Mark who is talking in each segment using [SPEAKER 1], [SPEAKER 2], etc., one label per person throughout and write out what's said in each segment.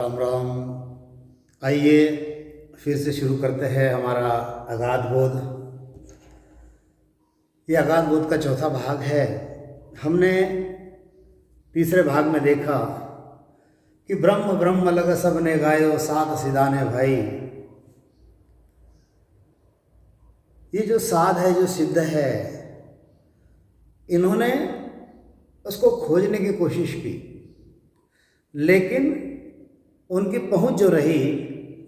[SPEAKER 1] राम राम। आइए फिर से शुरू करते हैं हमारा अगाध बोध। ये अगाध बोध का चौथा भाग है। हमने तीसरे भाग में देखा कि ब्रह्म ब्रह्म लग सबने गायो साध सिदाने भाई। ये जो साध है, जो सिद्ध है, इन्होंने उसको खोजने की कोशिश की, लेकिन उनकी पहुंच जो रही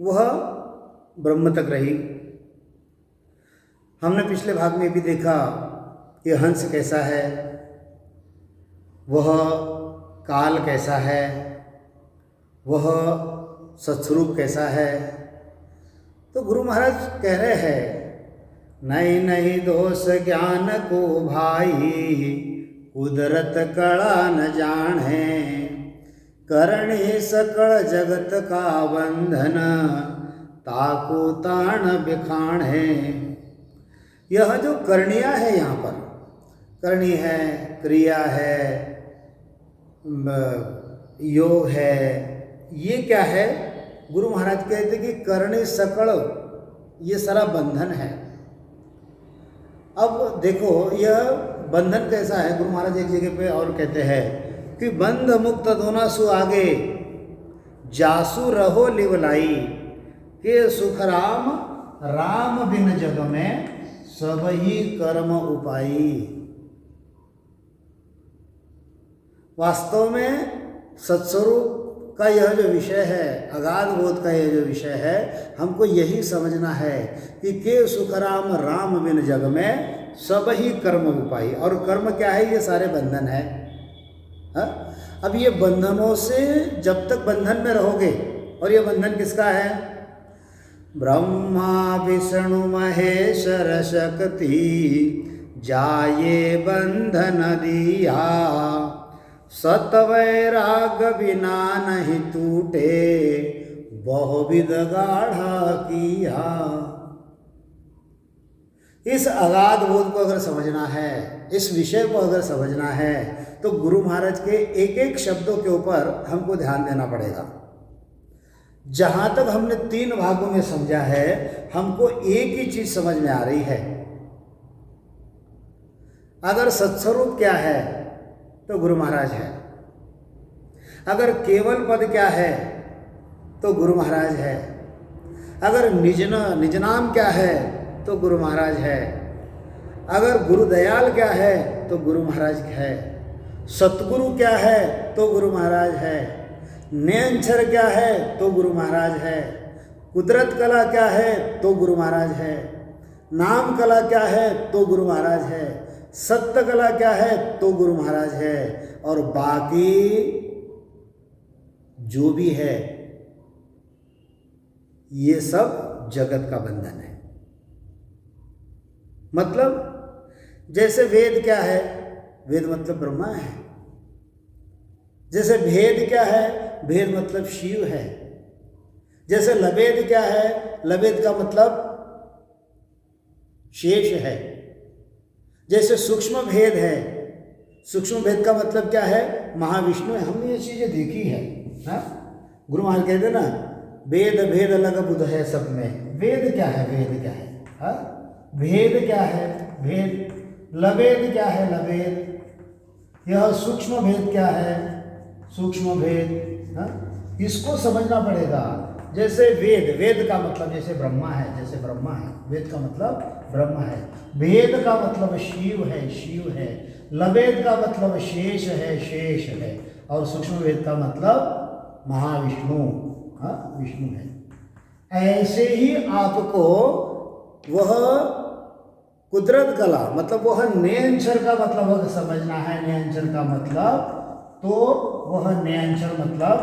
[SPEAKER 1] वह ब्रह्म तक रही। हमने पिछले भाग में भी देखा कि हंस कैसा है, वह काल कैसा है, वह सत्स्वरूप कैसा है। तो गुरु महाराज कह रहे हैं, नहीं नहीं दोष ज्ञान को भाई, कुदरत कड़ा न जाने, करणी सकल जगत का बंधन, ताको ताण बिखाण है। यह जो करणिया है, यहाँ पर करणी है, क्रिया है, योग है, ये क्या है? गुरु महाराज कहते कि करणी सकल, ये सारा बंधन है। अब देखो यह बंधन कैसा है। गुरु महाराज एक जगह पे और कहते हैं कि बंध मुक्त दोना सु आगे, जासु रहो लिवलाई, के सुख राम राम बिन जग में, सब ही कर्म उपाई। वास्तव में सत्स्वरूप का यह जो विषय है, अगाध बोध का यह जो विषय है, हमको यही समझना है कि के सुख राम राम बिन जग में, सब ही कर्म उपाई। और कर्म क्या है? ये सारे बंधन है। हा? अब ये बंधनों से जब तक बंधन में रहोगे, और ये बंधन किसका है? ब्रह्मा विष्णु महेश्वर शक्ति, जाये बंधन दिया, सतवैराग बिना नहीं टूटे, बहुविध गाढ़ा किया। इस अगाध बोध को अगर समझना है, इस विषय को अगर समझना है, तो गुरु महाराज के एक एक शब्दों के ऊपर हमको ध्यान देना पड़ेगा। जहां तक हमने 3 भागों में समझा है, हमको एक ही चीज समझ में आ रही है। अगर सत्स्वरूप क्या है तो गुरु महाराज है, अगर केवल पद क्या है तो गुरु महाराज है, अगर निजनाम क्या है तो गुरु महाराज है, अगर गुरु दयाल क्या है तो गुरु महाराज है, सतगुरु क्या है तो गुरु महाराज है, नयनचर क्या है तो गुरु महाराज है, कुदरत कला क्या है तो गुरु महाराज है, नाम कला क्या है तो गुरु महाराज है, सत्य कला क्या है तो गुरु महाराज है, और बाकी जो भी है ये सब जगत का बंधन है। मतलब जैसे वेद क्या है? वेद मतलब ब्रह्मा है। जैसे भेद क्या है? भेद मतलब शिव है। जैसे लबेद क्या है? लबेद का मतलब शेष है। जैसे सूक्ष्म भेद है, सूक्ष्म भेद का मतलब क्या है? महाविष्णु है। हमने ये चीजें देखी है। गुरु महाराज कहते ना, वेद भेद अलग बुध है सब में। वेद क्या है? वेद क्या है? हा? भेद क्या है? भेद। लबेद क्या है? लबेद। यह सूक्ष्म भेद क्या है? सूक्ष्म भेद। हा? इसको समझना पड़ेगा। जैसे वेद, वेद का मतलब जैसे ब्रह्मा है, जैसे ब्रह्मा है, वेद का मतलब ब्रह्म है। भेद का मतलब शिव है, शिव है। लबेद का मतलब शेष है, शेष है। और सूक्ष्म वेद का मतलब महाविष्णु, विष्णु है। ऐसे ही आपको वह कुदरत कला, मतलब वह नयनचर का मतलब वह समझना है। नयनचर का मतलब तो वह नयनचर मतलब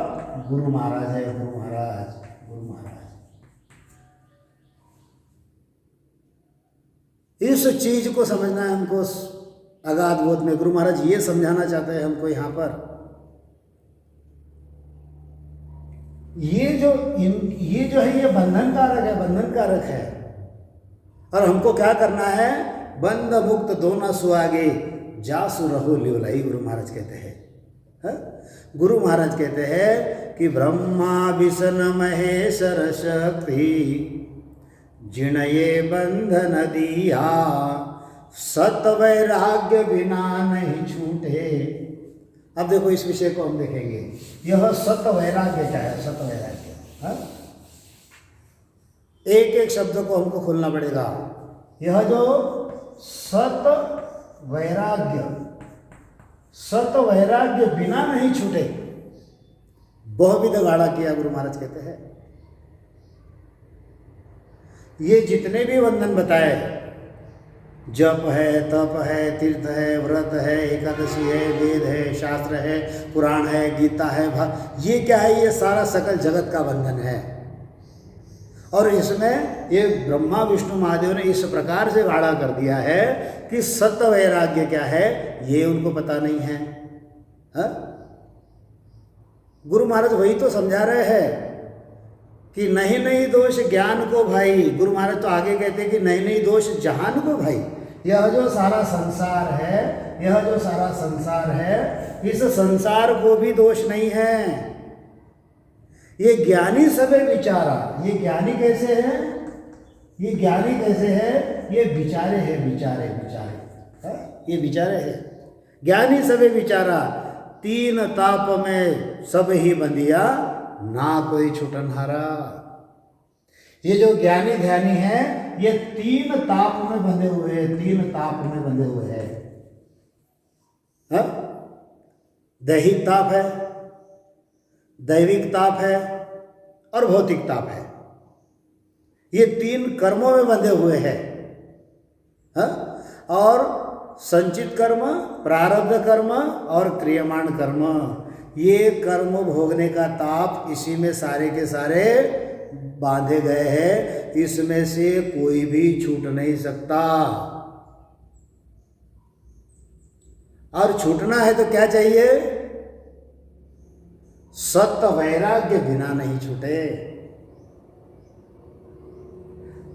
[SPEAKER 1] गुरु महाराज है। गुरु महाराज, गुरु महाराज। इस चीज को समझना है हमको अगाध बोध में। गुरु महाराज ये समझाना चाहते हैं हमको यहाँ पर। ये जो है ये बंधन कारक है, बंधन कारक है। और हमको क्या करना है? बंध मुक्त दोना सुआगे, जासु रहो लिवलाई, गुरु महाराज कहते हैं। गुरु महाराज कहते हैं कि ब्रह्मा विष्णु महेश्वर शक्ति जिणये बंधन दिया, सत वैराग्य बिना नहीं छूटे। अब देखो इस विषय को हम देखेंगे, यह सत वैराग्य क्या है? सत वैराग्य, हाँ? एक एक शब्द को हमको खोलना पड़ेगा। यह जो सत वैराग्य बिना नहीं छूटे, बहुविध गाढ़ा किया गुरु महाराज कहते हैं। ये जितने भी वंदन बताए, जप है, तप है, तीर्थ है, व्रत है, एकादशी है, वेद है, शास्त्र है, पुराण है, गीता है, ये क्या है? ये सारा सकल जगत का बंधन है। और इसमें ये ब्रह्मा विष्णु महादेव ने इस प्रकार से गाढ़ा कर दिया है कि सत्य वैराग्य क्या है ये उनको पता नहीं है। हा? गुरु महाराज वही तो समझा रहे हैं कि नहीं नहीं दोष ज्ञान को भाई। गुरु महाराज तो आगे कहते हैं कि नहीं नहीं दोष जहान को भाई। यह जो सारा संसार है, इस संसार को भी दोष नहीं है। ये ज्ञानी सबे विचारा। ये ज्ञानी कैसे है? ये ज्ञानी कैसे है? ये विचारे है, विचारे है? ये विचारे है। ज्ञानी सबे विचारा, तीन ताप में सब ही बंदिया, ना कोई छुटनहारा। ये जो ज्ञानी ध्यानी है, ये तीन ताप में बंधे हुए हैं, हाँ? दैहिक ताप है, दैविक ताप है और भौतिक ताप है। ये तीन कर्मों में बंधे हुए हैं, हाँ? और संचित कर्म, प्रारब्ध कर्म और क्रियमाण कर्म, ये कर्म भोगने का ताप इसी में सारे के सारे बांधे गए हैं। इसमें से कोई भी छूट नहीं सकता। और छूटना है तो क्या चाहिए? सत्य वैराग्य बिना नहीं छूटे।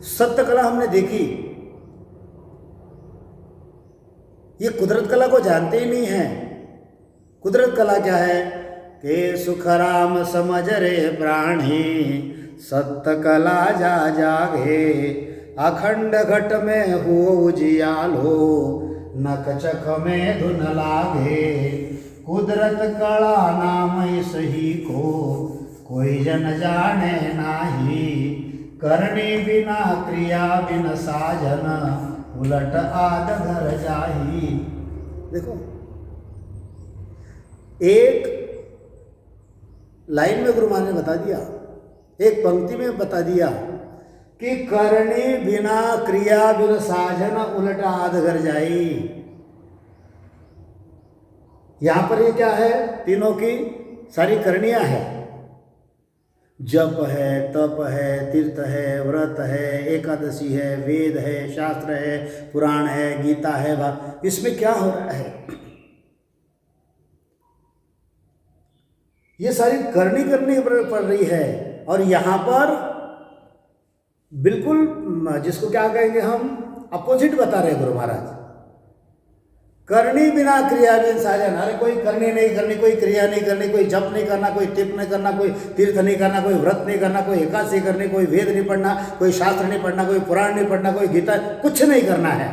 [SPEAKER 1] सत्य कला हमने देखी, ये कुदरत कला को जानते ही नहीं है। कुदरत कला क्या है? के सुख राम समझ रे प्राणी, सत्य कला जा जागे, अखंड घट में हो उजियालो, नक चख में धुन लागे। कुदरत कला नाम सही को, कोई जन जाने नाही, करनी बिना क्रिया बिन साजन, उलट आद घर जाही। देखो, एक लाइन में गुरु महाराज ने बता दिया, एक पंक्ति में बता दिया कि करनी बिना क्रिया बिन साजन, उलट आद घर जाई। यहां पर ये क्या है? तीनों की सारी करनियां है। जप है, तप है, तीर्थ है, व्रत है, एकादशी है, वेद है, शास्त्र है, पुराण है, गीता है। इसमें क्या हो रहा है? ये सारी करनी पड़ रही है। और यहां पर बिल्कुल जिसको क्या कहेंगे हम, अपोजिट बता रहे गुरु महाराज। करनी बिना क्रिया बिन साजन। अरे कोई करनी नहीं करनी, कोई क्रिया नहीं करनी, कोई जप नहीं करना, कोई तिप नहीं करना, कोई तीर्थ नहीं करना, कोई व्रत नहीं करना, कोई एकादशी करनी, कोई वेद नहीं पढ़ना, कोई शास्त्र नहीं पढ़ना, कोई पुराण नहीं पढ़ना, कोई गीता, कुछ नहीं करना है।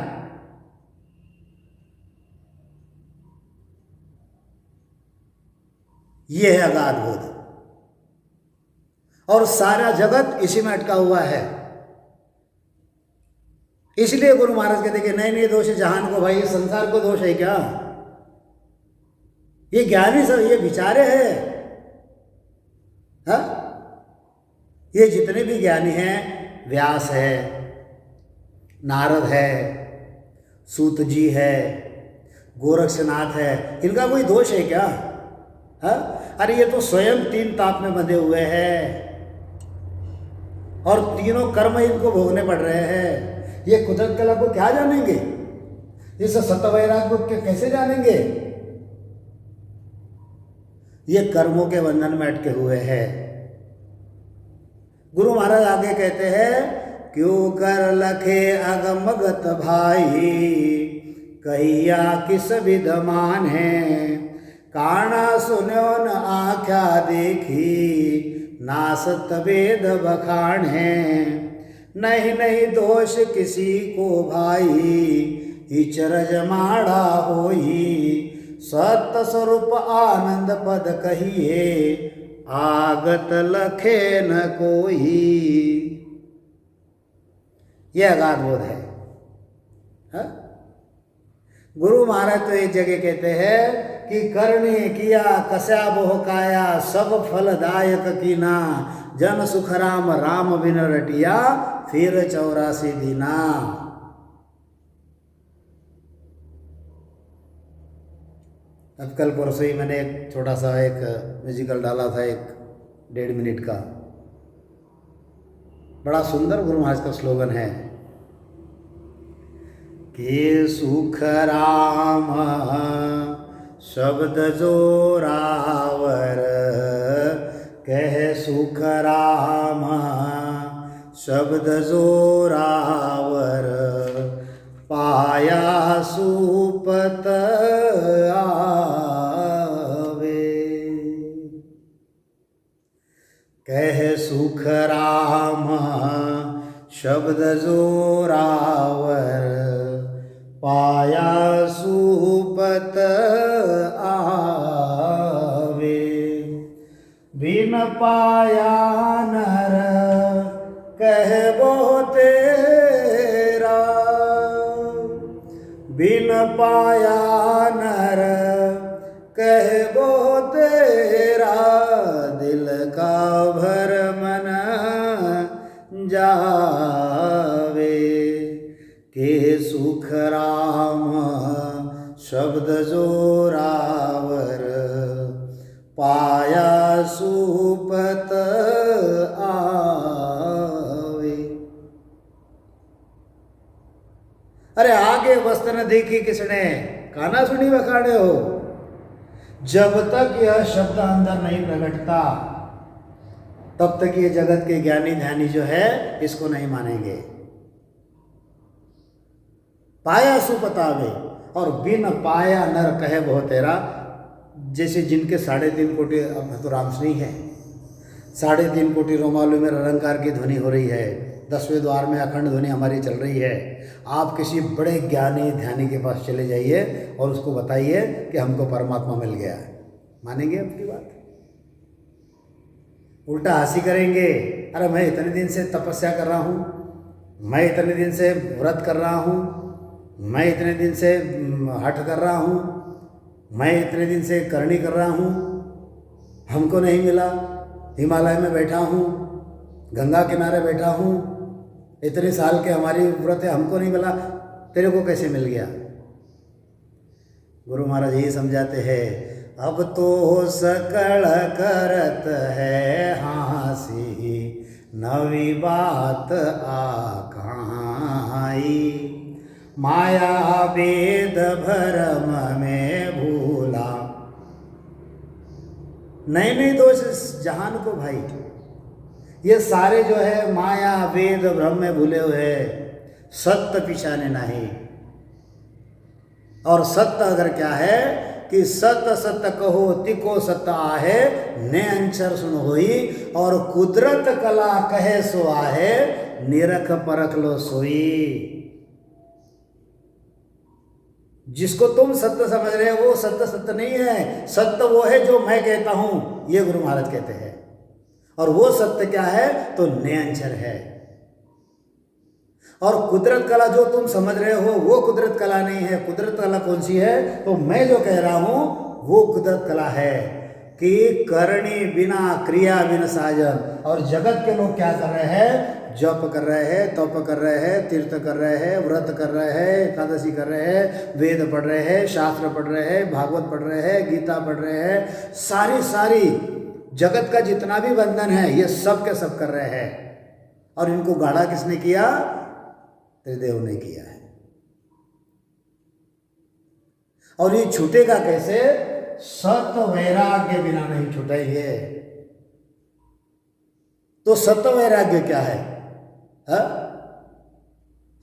[SPEAKER 1] ये है अगाध बोध। और सारा जगत इसी में अटका हुआ है। इसलिए गुरु महाराज कहते कि नहीं नहीं दोष जहान को भाई। संसार को दोष है क्या? ये ज्ञानी सब ये विचारे हैं, हाँ? ये जितने भी ज्ञानी हैं, व्यास है, नारद है, सूत जी है, गोरक्षनाथ है, इनका कोई दोष है क्या? हाँ? अरे ये तो स्वयं तीन ताप में बंधे हुए हैं और तीनों कर्म इनको भोगने पड़ रहे हैं। ये कुदरत कला को क्या जानेंगे? इस सत्य वैराग्य को कैसे जानेंगे? ये कर्मों के बंधन में अटके हुए हैं। गुरु महाराज आगे कहते हैं, क्यों कर लखे अगमगत भाई, कहिया किस विध माने, काना सुन्यो न आख्या देखी, नासत वेद बखान है। नहीं नहीं दोष किसी को भाई, इचरज माड़ा होई। सत्य स्वरूप आनंद पद कहिए, आगत लखे न कोई। यह अगाध बोध है। हा? गुरु महाराज तो एक जगह कहते हैं कि करने किया कस्या बोह काया, सब फलदायक कीना। जन सुख राम राम बिन रटिया, फिर 84 दीना। अब कल परसों ही मैंने एक छोटा सा एक म्यूजिकल डाला था, एक 1.5 मिनट का। बड़ा सुंदर गुरु महाराज का स्लोगन है कि सुख राम शब्द जोरावर, कह सुख राम शब्द जोरावर। पाया सुपत आवे, कह सुख राम शब्द जोरावर। पाया सुपत आवे, बिन पाया नर कहबो तेरा। बिन पाया नर कहबो तेरा, दिल का भरमन जावे। के सुख राम शब्द जोरावर, पाया सुपत आवे। अरे आगे वस्त न देखी किसने, काना सुनी बखाड़े हो। जब तक यह शब्द अंदर नहीं प्रकटता, तब तक ये जगत के ज्ञानी ध्यानी जो है इसको नहीं मानेंगे। पाया सुपतावे, और बिन पाया नर कहे बहु तेरा। जैसे जिनके 3.5 कोटि, अब तो रामसनी है, 3.5 कोटि रोमालू में रंकार की ध्वनि हो रही है, 10वें द्वार में अखंड ध्वनि हमारी चल रही है। आप किसी बड़े ज्ञानी ध्यानी के पास चले जाइए और उसको बताइए कि हमको परमात्मा मिल गया, मानेंगे आपकी बात? उल्टा हंसी करेंगे। अरे मैं इतने दिन से तपस्या कर रहा हूँ, मैं इतने दिन से व्रत कर रहा हूँ, मैं इतने दिन से हठ कर रहा हूँ, मैं इतने दिन से करनी कर रहा हूँ, हमको नहीं मिला। हिमालय में बैठा हूँ, गंगा किनारे बैठा हूँ, इतने साल के हमारी व्रत है, हमको नहीं मिला, तेरे को कैसे मिल गया? गुरु महाराज यही समझाते हैं, अब तो सकल करत है हासी, नवी बात आकाई। माया वेद भरम में भूला। नहीं नहीं दोष इस जहान को भाई, ये सारे जो है माया वेद भ्रम में भूले हुए, सत्य पिछाने नहीं। और सत्य अगर क्या है कि सत्य सत्य कहो तिको सत्य आहे, ने अंचर सुन होई। और कुदरत कला कहे सो आहे, निरख परख लो सोई। जिसको तुम सत्य समझ रहे हो वो सत्य सत्य नहीं है, सत्य वो है जो मैं कहता हूं, ये गुरु महाराज कहते हैं। और वो सत्य क्या है तो नयनचर है। और कुदरत कला जो तुम समझ रहे हो वो कुदरत कला नहीं है। कुदरत कला कौन सी है? तो मैं जो कह रहा हूं वो कुदरत कला है कि करणी बिना क्रिया बिन साजन। और जगत के लोग क्या कर रहे हैं? जप कर रहे हैं, तप कर रहे हैं, तीर्थ कर रहे हैं, व्रत कर रहे हैं, एकादशी कर रहे हैं, वेद पढ़ रहे हैं, शास्त्र पढ़ रहे हैं, भागवत पढ़ रहे हैं, गीता पढ़ रहे हैं, सारी जगत का जितना भी बंधन है ये सब के सब कर रहे हैं। और इनको गाढ़ा किसने किया? त्रिदेव ने किया है। और ये छूटेगा कैसे? सत्य वैराग्य बिना नहीं छूटेंगे। तो सत्य वैराग्य क्या है?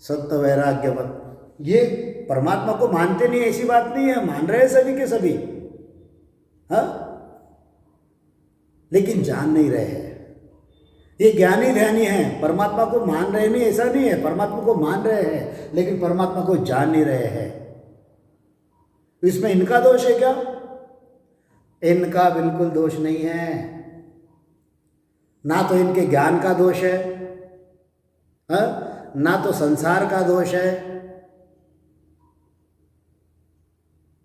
[SPEAKER 1] सत्य वैराग्य ये परमात्मा को मानते नहीं, ऐसी बात नहीं है, मान रहे सभी के सभी। हाँ, लेकिन जान नहीं रहे हैं। ये ज्ञानी ध्यानी हैं, परमात्मा को मान रहे नहीं, ऐसा नहीं है, परमात्मा को मान रहे हैं लेकिन परमात्मा को जान नहीं रहे हैं। इसमें इनका दोष है क्या? इनका बिल्कुल दोष नहीं है। ना तो इनके ज्ञान का दोष है, हाँ? ना तो संसार का दोष है,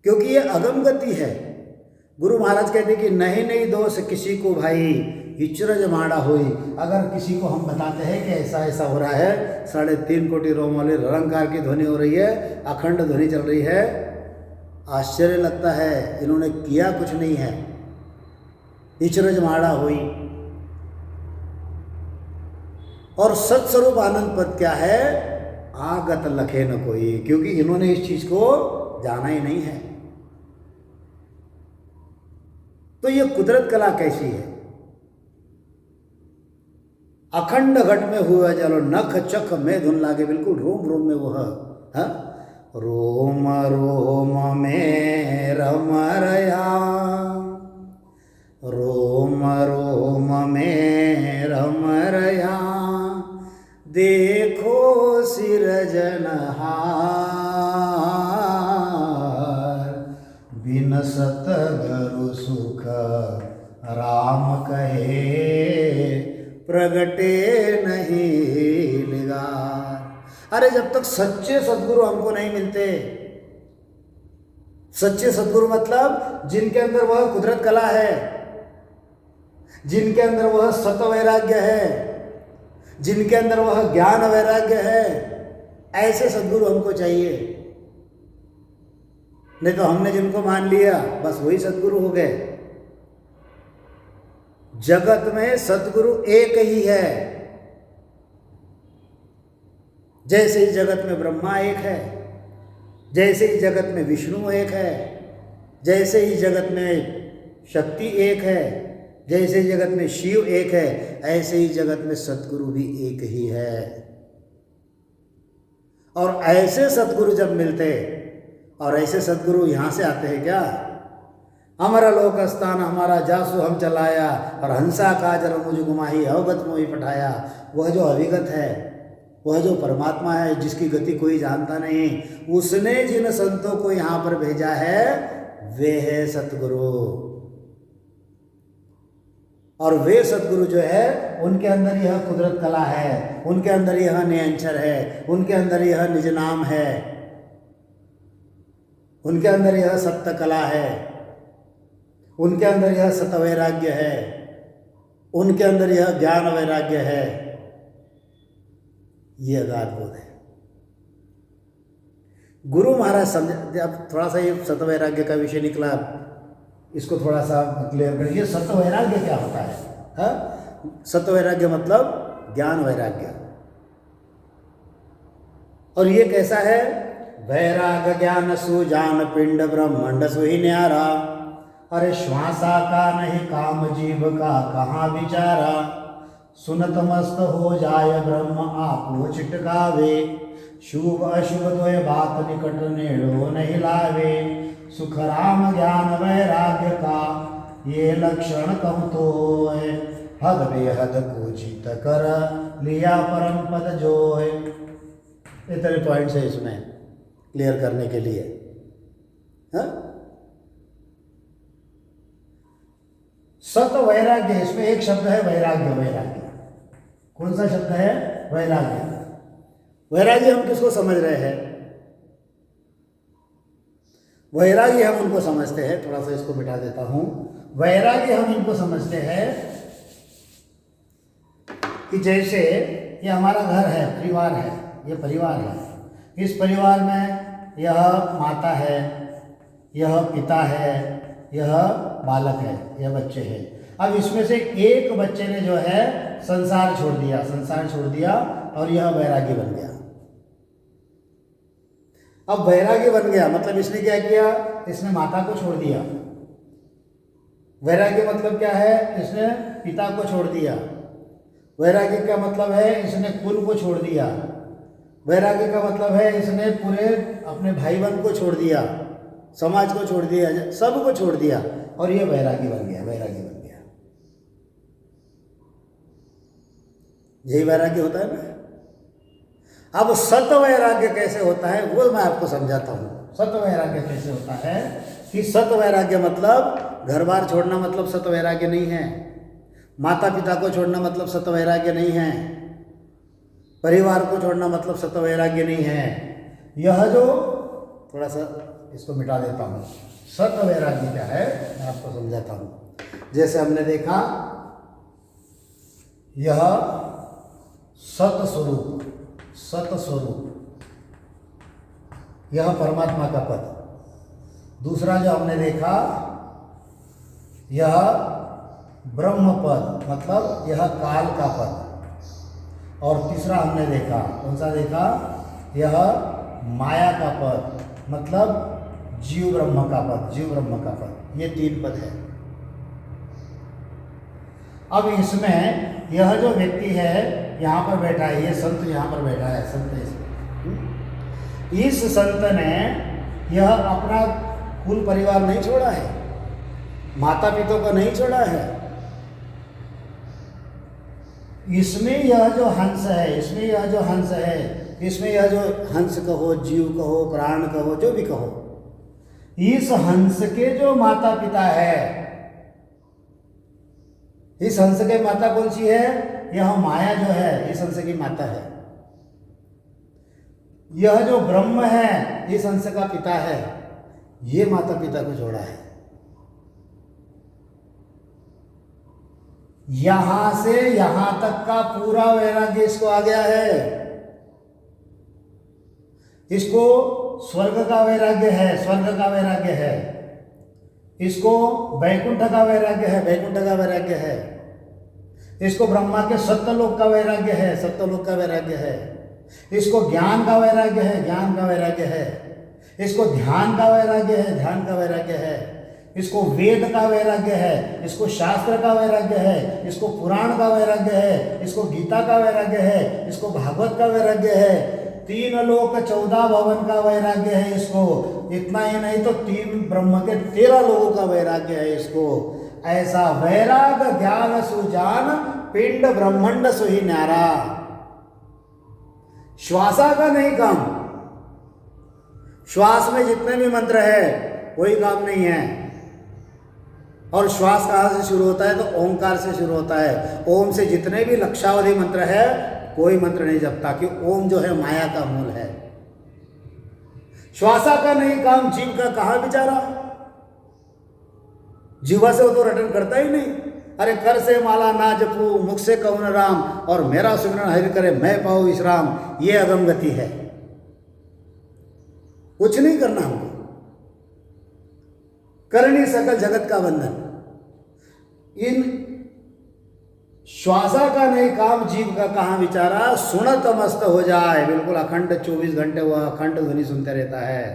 [SPEAKER 1] क्योंकि ये अगम गति है। गुरु महाराज कहते हैं कि नहीं दोष किसी को भाई, इचरज माड़ा हुई। अगर किसी को हम बताते हैं कि ऐसा ऐसा हो रहा है, 3.5 कोटि रोम वाली रंकार की ध्वनि हो रही है, अखंड ध्वनि चल रही है, आश्चर्य लगता है, इन्होंने किया कुछ नहीं है, इचरज माड़ा हुई। और सत्स्वरूप आनंद पद क्या है? आगत लखे न कोई, क्योंकि इन्होंने इस चीज को जाना ही नहीं है। तो ये कुदरत कला कैसी है? अखंड घट में हुआ जलो नख चख में धुन लागे, बिल्कुल रोम रोम में वह, हाँ? रोम रोम में रम रया, रोम रोम में रम रया, देखो सिरजनहार, बिन सतगुरु सुख राम कहे, प्रगटे नहीं निगार। अरे जब तक सच्चे सद्गुरु हमको नहीं मिलते, सच्चे सद्गुरु मतलब जिनके अंदर वह कुदरत कला है, जिनके अंदर वह सत वैराग्य है, जिनके अंदर वह ज्ञान वैराग्य है, ऐसे सद्गुरु हमको चाहिए। नहीं तो हमने जिनको मान लिया बस वही सद्गुरु हो गए। जगत में सद्गुरु एक ही है। जैसे ही जगत में ब्रह्मा एक है, जैसे ही जगत में विष्णु एक है, जैसे ही जगत में शक्ति एक है, जैसे ही जगत में शिव एक है, ऐसे ही जगत में सद्गुरु भी एक ही है। और ऐसे सद्गुरु जब मिलते, और ऐसे सद्गुरु यहाँ से आते हैं क्या? हमारा लोक स्थान हमारा जासु हम चलाया, और हंसा काजल मुझ गुमाही अवगत मोहि पठाया। वह जो अविगत है, वह जो परमात्मा है, जिसकी गति कोई जानता नहीं, उसने जिन संतों को यहाँ पर भेजा है वे है सतगुरु। और वे सतगुरु जो है उनके अंदर यह कुदरत कला है, उनके अंदर यह नियंचर है, उनके अंदर यह निज नाम है, उनके अंदर यह सत्य कला है, उनके अंदर यह सत वैराग्य है, उनके अंदर यह ज्ञान वैराग्य है। ये अगाध बोध है। गुरु महाराज समझ, अब थोड़ा सा ये सत वैराग्य का विषय निकला, इसको थोड़ा सा क्लियर करिए। सत वैराग्य क्या होता है? हाँ, सत वैराग्य मतलब ज्ञान वैराग्य। और ये कैसा है? वैराग ज्ञान सुजान पिंड ब्रह्मांड सुही न्यारा। अरे श्वासा का नहीं काम जीव का कहाँ विचारा। सुनत मस्त हो जाय ब्रह्म आपो छिटकावे। शुभ अशुभ द्वय बात निकट नेड़ो नहीं लावे। सुख राम ज्ञान वैराग्य का ये लक्षण कहूँ तो हद बेहद को जीत कर लिया परम पद जो है। इतने पॉइंट्स है इसमें क्लियर करने के लिए। हाँ, सत वैराग्य, इसमें एक शब्द है वैराग्य। वैराग्य कौन सा शब्द है? वैराग्य। वैराग्य हम किसको समझ रहे हैं? वैराग्य हम उनको समझते हैं, थोड़ा सा इसको मिटा देता हूं। वैराग्य हम इनको समझते हैं कि जैसे ये हमारा घर है, परिवार है, ये परिवार है। इस परिवार में यह माता है, यह पिता है, यह बालक है, यह बच्चे हैं। अब इसमें से एक बच्चे ने जो है संसार छोड़ दिया और यह वैरागी बन गया। अब वैरागी बन गया मतलब इसने क्या किया? इसने माता को छोड़ दिया। वैराग्य मतलब क्या है? इसने पिता को छोड़ दिया। वैराग्य का मतलब है इसने कुल को छोड़ दिया। वैराग्य का मतलब है इसने पूरे अपने भाई बहन को छोड़ दिया, समाज को छोड़ दिया, सब को छोड़ दिया। और ये वैरागी बन गया, वैरागी बन गया। यही वैराग्य होता है ना। अब सत वैराग्य कैसे होता है वो मैं आपको समझाता हूँ। सत वैराग्य कैसे होता है कि सत वैराग्य मतलब घर बार छोड़ना मतलब सत वैराग्य नहीं है, माता पिता को छोड़ना मतलब सत वैराग्य नहीं है, परिवार को छोड़ना मतलब सत वैराग्य नहीं है। यह जो थोड़ा सा इसको मिटा देता हूँ, सत वैराग्य क्या है मैं आपको समझाता हूँ। जैसे हमने देखा यह सत स्वरूप, सत स्वरूप यह परमात्मा का पद। दूसरा जो हमने देखा यह ब्रह्म पद मतलब यह काल का पद। और तीसरा हमने देखा, कौन सा देखा, यह माया का पद मतलब जीव ब्रह्म का पद, जीव ब्रह्म का पद। ये 3 पद है। अब इसमें यह जो व्यक्ति है यहाँ पर बैठा है, ये संत यहाँ पर बैठा है, संत इस संत ने यह अपना कुल परिवार नहीं छोड़ा है, माता पिता को नहीं छोड़ा है। इसमें यह जो हंस है, इसमें यह जो हंस है, इसमें यह जो हंस कहो, जीव कहो, प्राण कहो, जो भी कहो, इस हंस के जो माता पिता है, इस हंस के माता कौन सी है, यह माया जो है इस हंस की माता है। यह जो ब्रह्म है इस हंस का पिता है, ये माता पिता को जोड़ा है। यहां से यहां तक का पूरा वैराग्य इसको आ गया है। इसको स्वर्ग का वैराग्य है, स्वर्ग का वैराग्य है। इसको वैकुंठ का वैराग्य है, वैकुंठ का वैराग्य है। इसको ब्रह्मा के सत्यलोक का वैराग्य है, सत्यलोक का वैराग्य है। इसको ज्ञान का वैराग्य है, ज्ञान का वैराग्य है। इसको ध्यान का वैराग्य है, ध्यान का वैराग्य है। इसको वेद का वैराग्य है, इसको शास्त्र का वैराग्य है, इसको पुराण का वैराग्य है, इसको गीता का वैराग्य है, इसको भागवत का वैराग्य है। 3 लोक 14 भवन का वैराग्य है इसको। इतना ही नहीं तो 3 ब्रह्म के 13 लोगों का वैराग्य है इसको। ऐसा वैराग ज्ञान सुजान पिंड ब्रह्मांड सुही न्यारा। श्वासा का नहीं काम, श्वास में जितने भी मंत्र है कोई काम नहीं है। और श्वास कहाँ से शुरू होता है, तो ओंकार से शुरू होता है। ओम से जितने भी लक्षावधि मंत्र है कोई मंत्र नहीं जपता, कि ओम जो है माया का मूल है। श्वासा का नहीं काम, जीव का कहाँ बेचारा, जीवा से वो तो रटन करता ही नहीं। अरे कर से माला ना जपू, मुख से कहूँ न राम, और मेरा सुमिरन हरि करे मैं पाऊँ विश्राम। ये अगम गति है, कुछ नहीं करना हमको, करनी सकल जगत का बंधन। इन श्वासा का नहीं काम, जीव का कहाँ विचारा, सुनत मस्त हो जाए। बिल्कुल अखंड 24 घंटे वह अखंड ध्वनि सुनते रहता है।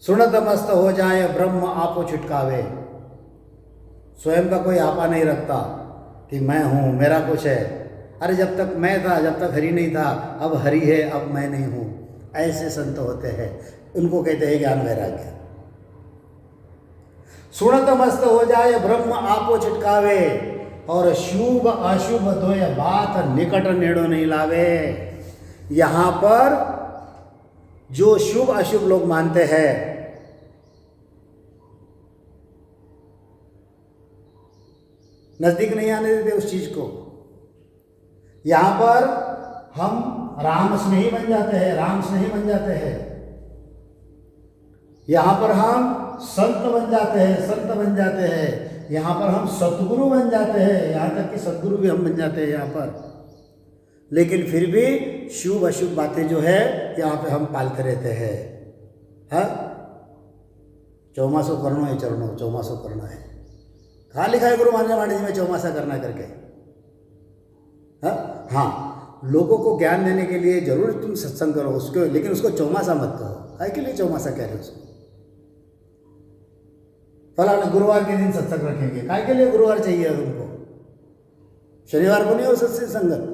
[SPEAKER 1] सुनत मस्त हो जाए ब्रह्म आपो छिटकावे। स्वयं का कोई आपा नहीं रखता कि मैं हूँ, मेरा कुछ है। अरे जब तक मैं था, जब तक हरि नहीं था, अब हरि है, अब मैं नहीं हूँ। ऐसे संत होते हैं, उनको कहते हैं ज्ञान वैराग्य। सुनत मस्त हो जाए ब्रह्म आपो छिटकावे, और शुभ अशुभ दोय बात निकट नेड़ो नहीं लावे। यहाँ पर जो शुभ अशुभ लोग मानते हैं, नजदीक नहीं आने देते उस चीज को। यहाँ पर हम राम स्नेही बन जाते हैं, राम स्नेही बन जाते हैं। यहाँ पर हम संत बन जाते हैं, संत बन जाते हैं। यहाँ पर हम सतगुरु बन जाते हैं, यहाँ तक कि सतगुरु भी हम बन जाते हैं यहाँ पर। लेकिन फिर भी शुभ अशुभ बातें जो है यहाँ पे हम पालते रहते हैं। हाँ, चौमासो करना है, चरणों चौमासो करना है। कहाँ लिखा है गुरु मान्य वाणी जी में चौमासा करना करके? हाँ, लोगों को ज्ञान देने के लिए जरूर तुम सत्संग करो उसको, लेकिन उसको चौमासा मत कहो। काय के लिए चौमासा कह रहे हो उसको? फलाना गुरुवार के दिन सत्संग रखेंगे, काय के लिए गुरुवार चाहिए तुमको? शनिवार को नहीं हो सकती संगत,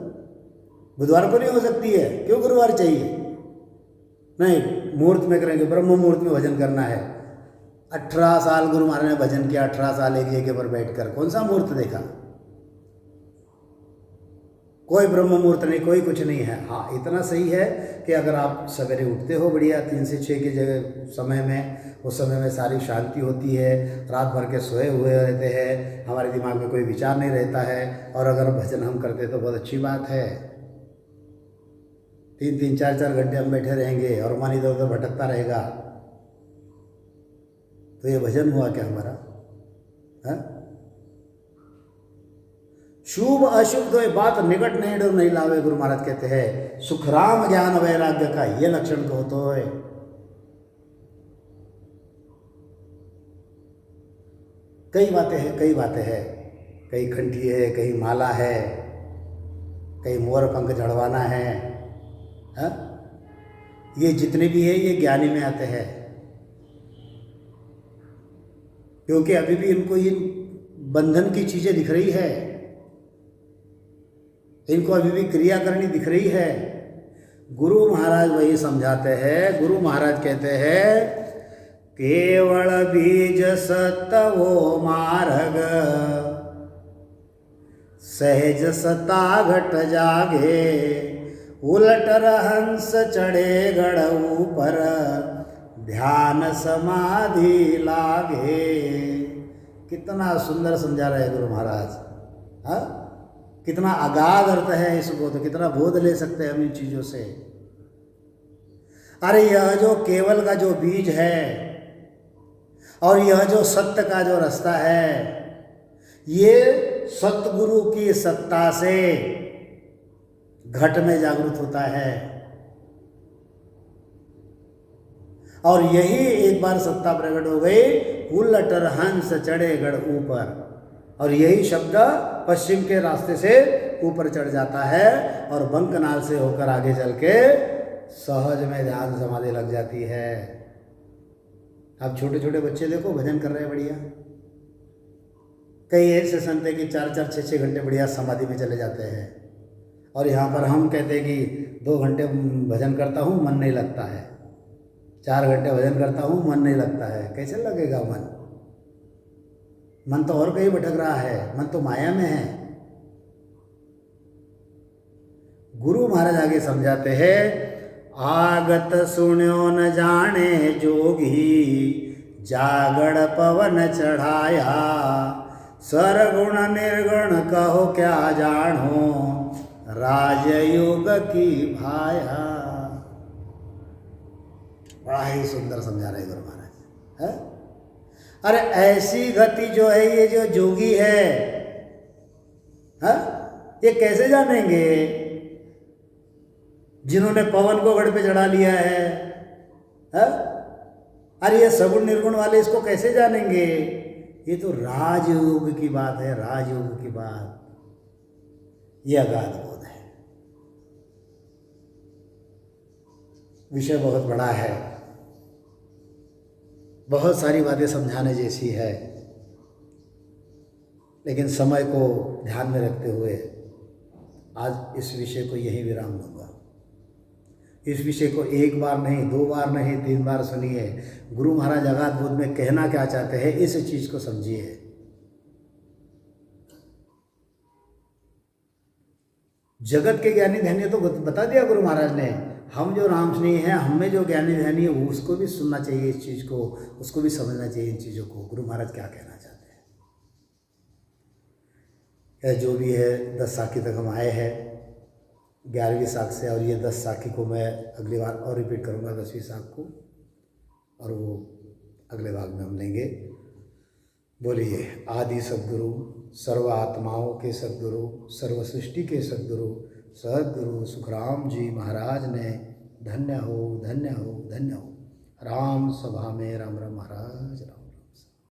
[SPEAKER 1] बुधवार को नहीं हो सकती है, क्यों गुरुवार चाहिए? नहीं, मुहूर्त में करेंगे, ब्रह्म मुहूर्त में भजन करना है। 18 साल गुरु महाराज ने भजन किया, 18 साल एक जगह पर बैठकर, कौन सा मुहूर्त देखा? कोई ब्रह्म मुहूर्त नहीं, कोई कुछ नहीं है। हाँ, इतना सही है कि अगर आप सवेरे उठते हो बढ़िया 3 से 6 के जगह समय में, उस समय में सारी शांति होती है, रात भर के सोए हुए रहते हैं, हमारे दिमाग में कोई विचार नहीं रहता है, और अगर भजन हम करते तो बहुत अच्छी बात है। 3-3, 4-4 घंटे हम बैठे रहेंगे और मन इधर उधर भटकता रहेगा, तो ये भजन हुआ क्या हमारा? हाँ? शुभ अशुभ तो ये बात निकट नहीं डर नहीं लावे, गुरु महाराज कहते हैं। सुखराम ज्ञान वैराग्य का ये लक्षण को तो है। कई बातें हैं, कई बातें हैं, कहीं खंठी है, कहीं माला है, कहीं मोर पंख झड़वाना है, हा? ये जितने भी है ये ज्ञानी में आते हैं, क्योंकि अभी भी इनको ये बंधन की चीजें दिख रही है, इनको अभी भी क्रिया करनी दिख रही है। गुरु महाराज वही समझाते हैं। गुरु महाराज कहते हैं केवल बीज सत्वो मार्ग, सहज सता घट जागे, उलट रहंस चढ़े गढ़ ऊपर, ध्यान समाधि लागे। कितना सुंदर समझा रहे गुरु महाराज। हाँ, कितना अगाध अर्थ है इसको, तो कितना बोध ले सकते हैं हम इन चीजों से। अरे यह जो केवल का जो बीज है और यह जो सत्य का जो रास्ता है, ये सतगुरु की सत्ता से घट में जागृत होता है, और यही एक बार सत्ता प्रकट हो गई, उलट हंस चढ़े गढ़ ऊपर, और यही शब्द पश्चिम के रास्ते से ऊपर चढ़ जाता है और बंकनाल से होकर आगे चल के सहज में ध्यान समाधि लग जाती है। अब छोटे छोटे बच्चे देखो भजन कर रहे हैं बढ़िया, कई ऐसे संत है कि 4-4, 6-6 घंटे बढ़िया समाधि में चले जाते हैं, और यहाँ पर हम कहते हैं कि 2 घंटे भजन करता हूँ मन नहीं लगता है, 4 घंटे भजन करता हूँ मन नहीं लगता है। कैसे लगेगा मन? मन तो और कहीं भटक रहा है, मन तो माया में है। गुरु महाराज आगे समझाते हैं, आगत सुन्यो न जाने जोगी, जागड़ पवन चढ़ाया, सरगुण निर्गुण कहो क्या जानो, राजयोग की भाया। बड़ा ही सुंदर समझा रहे गुरु महाराज है? अरे ऐसी गति जो है ये जो जोगी है, हा? ये कैसे जानेंगे जिन्होंने पवन को गढ़ पे चढ़ा लिया है? हा? अरे ये सगुण निर्गुण वाले इसको कैसे जानेंगे? ये तो राजयोग की बात है, राजयोग की बात। ये अगाध बोध है। विषय बहुत बड़ा है, बहुत सारी बातें समझाने जैसी है, लेकिन समय को ध्यान में रखते हुए आज इस विषय को यही विराम दूंगा। इस विषय को 1 बार नहीं, 2 बार नहीं, 3 बार सुनिए। गुरु महाराज अगाध बोध में कहना क्या चाहते हैं इस चीज को समझिए। जगत के ज्ञानी ध्यानी तो बता दिया गुरु महाराज ने, हम जो राम स्नेही हैं, हम में जो ज्ञानी ध्यानी है उसको भी सुनना चाहिए, इस चीज को उसको भी समझना चाहिए इन चीजों को। गुरु महाराज क्या कहना चाहते हैं, जो भी है 10 साखी तक हम आए हैं, 11वीं साख से, और ये 10 साखी को मैं अगली बार और रिपीट करूँगा 10वीं साख को, और वो अगले भाग में हम लेंगे। बोलिए, आदि सद्गुरु, सर्व आत्माओं के सद्गुरु, सर्व सृष्टि के सद्गुरु सद्गुरु सुखराम जी महाराज ने धन्य हो, धन्य हो, धन्य हो। राम सभा में राम राम महाराज राम।